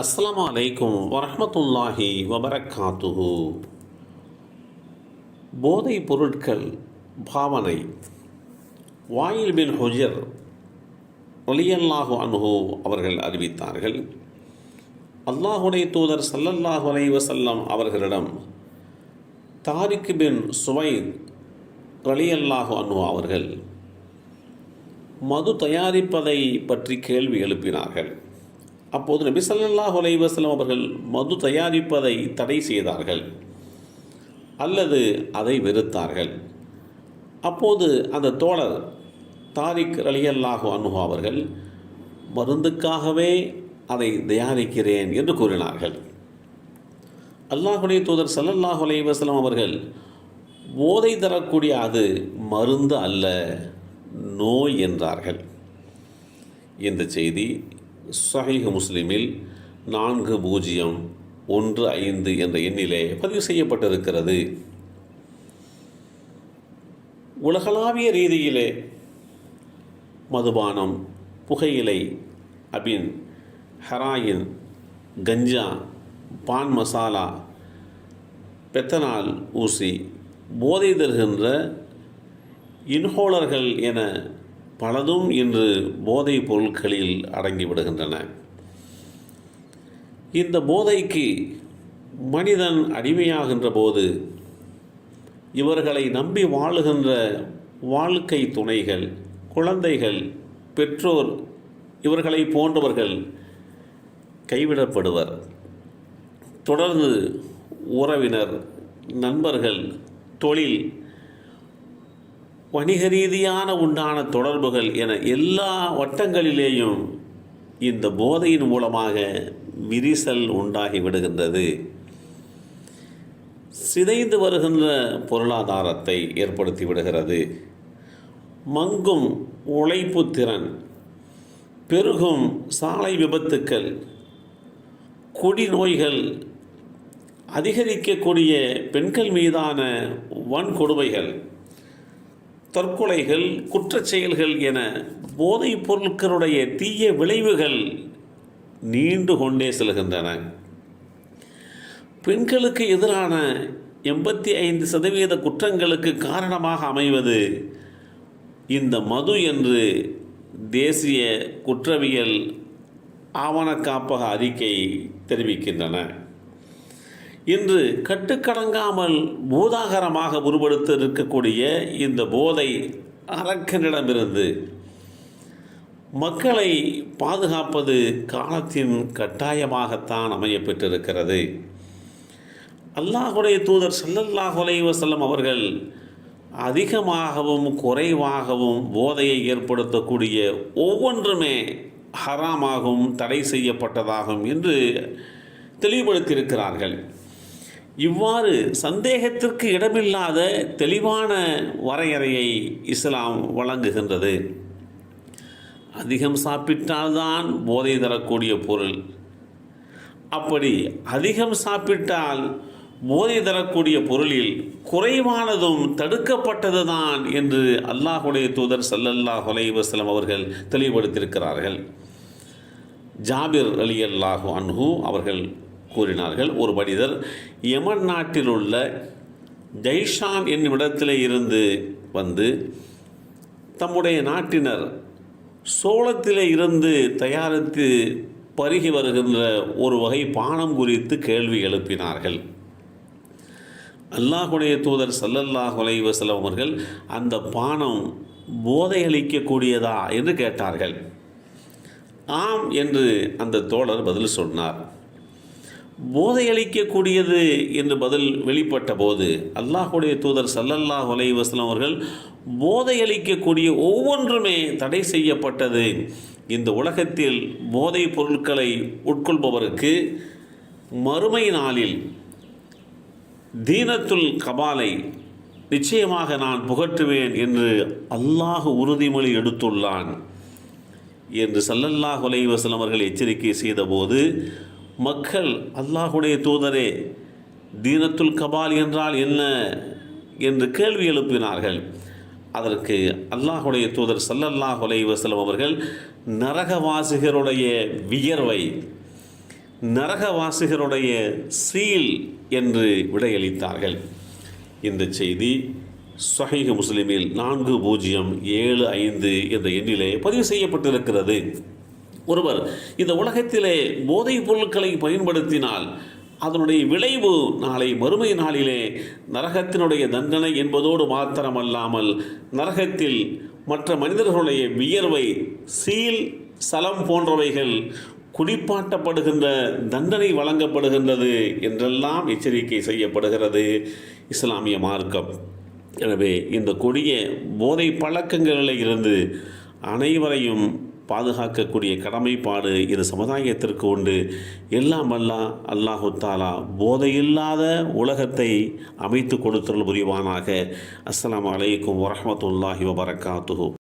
அஸ்ஸலாமு அலைக்கும் வரஹ்மத்துல்லாஹி வபரக்காத்துஹு. போதைப் பொருட்கள் பாவனை. வாயில் பின் ஹுஜர் ரலியல்லாஹு அன்ஹு அவர்கள் அறிவித்தார்கள், அல்லாஹுடைய தூதர் ஸல்லல்லாஹு அலைஹி வஸல்லம் அவர்களிடம் தாரிக் பின் சுவைத் ரலியல்லாஹு அன்ஹு அவர்கள் மது தயாரிப்பதை பற்றி கேள்வி எழுப்பினார்கள். அப்போது நபி ஸல்லல்லாஹு அலைஹி வஸல்லம் அவர்கள் மது தயாரிப்பதை தடை செய்தார்கள் அல்லது அதை வெறுத்தார்கள். அப்போது அந்த தோழர் தாரிக் ரலியல்லாஹு அன்ஹு அவர்கள் மருந்துக்காகவே அதை தயாரிக்கிறேன் என்று கூறினார்கள். அல்லாஹுடைய தூதர் ஸல்லல்லாஹு அலைஹி வஸல்லம் அவர்கள் போதை தரக்கூடிய அது மருந்து அல்ல, நோய் என்றார்கள். இந்த செய்தி ஸஹீஹ் முஸ்லிமில் 4015 என்ற எண்ணிலே பதிவு செய்யப்பட்டிருக்கிறது. உலகளாவிய ரீதியிலே மதுபானம், புகையிலை, அபின், ஹெராயின், கஞ்சா, பான் மசாலா, பெத்தனால் ஊசி, போதை தருகின்ற இன்ஹோலர்கள் என பலதும் இன்று போதைப் பொருட்களில் அடங்கிவிடுகின்றன. இந்த போதைக்கு மனிதன் அடிமையாகின்ற போது இவர்களை நம்பி வாழுகின்ற வாழ்க்கை துணைகள், குழந்தைகள், பெற்றோர், இவர்களை போன்றவர்கள் கைவிடப்படுவர். தொடர்ந்து உறவினர், நண்பர்கள், தொழில், வணிக ரீதியான உண்டான தொடர்புகள் என எல்லா வட்டங்களிலேயும் இந்த போதையின் மூலமாக விரிசல் உண்டாகி விடுகின்றது. சிதைந்து வருகின்ற பொருளாதாரத்தை ஏற்படுத்தி விடுகிறது. மங்கும் உழைப்பு திறன், பெருகும் சாலை விபத்துக்கள், குடிநோய்கள், அதிகரிக்கக்கூடிய பெண்கள் மீதான வன்கொடுமைகள், தற்கொலைகள், குற்றச் செயல்கள் என போதைப் பொருட்களுடைய தீய விளைவுகள் நீண்டு கொண்டே செல்கின்றன. பெண்களுக்கு எதிரான 85% குற்றங்களுக்கு காரணமாக அமைவது இந்த மது என்று தேசிய குற்றவியல் ஆவண காப்பக அறிக்கை தெரிவிக்கின்றன. இன்று கட்டுக்கடங்காமல் பூதாகரமாக உருவெடுத்து இருக்கக்கூடிய இந்த போதை அரக்கனிடமிருந்து மக்களை பாதுகாப்பது காலத்தின் கட்டாயமாகத்தான் அமையப்பெற்றிருக்கிறது. அல்லாஹுடைய தூதர் ஸல்லல்லாஹு அலைஹி வஸல்லம் அவர்கள் அதிகமாகவும் குறைவாகவும் போதையை ஏற்படுத்தக்கூடிய ஒவ்வொன்றுமே ஹராமாகவும் தடை செய்யப்பட்டதாகும் என்று தெளிவுபடுத்தியிருக்கிறார்கள். இவ்வாறு சந்தேகத்திற்கு இடமில்லாத தெளிவான வரையறையை இஸ்லாம் வழங்குகின்றது. அதிகம் சாப்பிட்டால்தான் போதை தரக்கூடிய பொருள். அப்படி அதிகம் சாப்பிட்டால் போதை தரக்கூடிய பொருளில் குறைவானதும் தடுக்கப்பட்டதுதான் என்று அல்லாஹுடைய தூதர் ஸல்லல்லாஹு அலைஹி வஸல்லம் அவர்கள் தெளிவுபடுத்தியிருக்கிறார்கள். ஜாபிர் ரலியல்லாஹு அன்ஹு அவர்கள் கூறினார்கள், ஒரு மனிதர் யமன் நாட்டில் உள்ள ஜைஷான் என்னும் இடத்திலே இருந்து வந்து தம்முடைய நாட்டினர் சோளத்திலே இருந்து தயாரித்து பருகி வருகின்ற ஒரு வகை பானம் குறித்து கேள்வி எழுப்பினார்கள். அல்லாஹுடைய தூதர் ஸல்லல்லாஹு அலைஹி வஸல்லம் அவர்கள் அந்த பானம் போதை அளிக்கக்கூடியதா என்று கேட்டார்கள். ஆம் என்று அந்த தோழர் பதில் சொன்னார். போதையளிக்கக்கூடியது என்று பதில் வெளிப்பட்ட போது அல்லாஹுடைய தூதர் ஸல்லல்லாஹு அலைஹி வஸல்லம் அவர்கள் போதையளிக்கக்கூடிய ஒவ்வொன்றுமே தடை செய்யப்பட்டது. இந்த உலகத்தில் போதைப் பொருட்களை உட்கொள்பவருக்கு மறுமை நாளில் தீனத்துல் கபாலை நிச்சயமாக நான் புகற்றுவேன் என்று அல்லாஹ் உறுதிமொழி எடுத்துள்ளான் என்று ஸல்லல்லாஹு அலைஹி வஸல்லம் அவர்கள் எச்சரிக்கை செய்தபோது மக்கள், அல்லாஹுடைய தூதரே, தீனத்துல் கபால் என்றால் என்ன என்று கேள்வி எழுப்பினார்கள். அதற்கு அல்லாஹுடைய தூதர் ஸல்லல்லாஹு அலைஹி வஸல்லம் அவர்கள் நரகவாசிகளுடைய வியர்வை, நரகவாசிகளுடைய சீல் என்று விடையளித்தார்கள். இந்த செய்தி ஸஹீஹ் முஸ்லிமில் 4075 என்ற எண்ணிலே பதிவு செய்யப்பட்டிருக்கிறது. ஒருவர் இந்த உலகத்திலே போதைப் பொருட்களை பயன்படுத்தினால் அதனுடைய விளைவு நாளை மறுமை நாளிலே நரகத்தினுடைய தண்டனை என்பதோடு மாத்திரமல்லாமல் நரகத்தில் மற்ற மனிதர்களுடைய வியர்வை, சீல், சலம் போன்றவைகள் குடிப்பாட்டப்படுகின்ற தண்டனை வழங்கப்படுகின்றது என்றெல்லாம் எச்சரிக்கை செய்யப்படுகிறது இஸ்லாமிய மார்க்கம். எனவே இந்த கொடிய போதை பழக்கங்களில் இருந்து அனைவரையும் பாதுகாக்கக்கூடிய கடமைப்பாடு இது சமுதாயத்திற்கு உண்டு. எல்லாம் அல்லாஹு தாலா போதையில்லாத உலகத்தை அமைத்து கொடுத்தல் புரிவானாக. அஸ்ஸலாமு அலைக்கும் வரஹ்மத்துல்லாஹி வபரகாத்துஹு.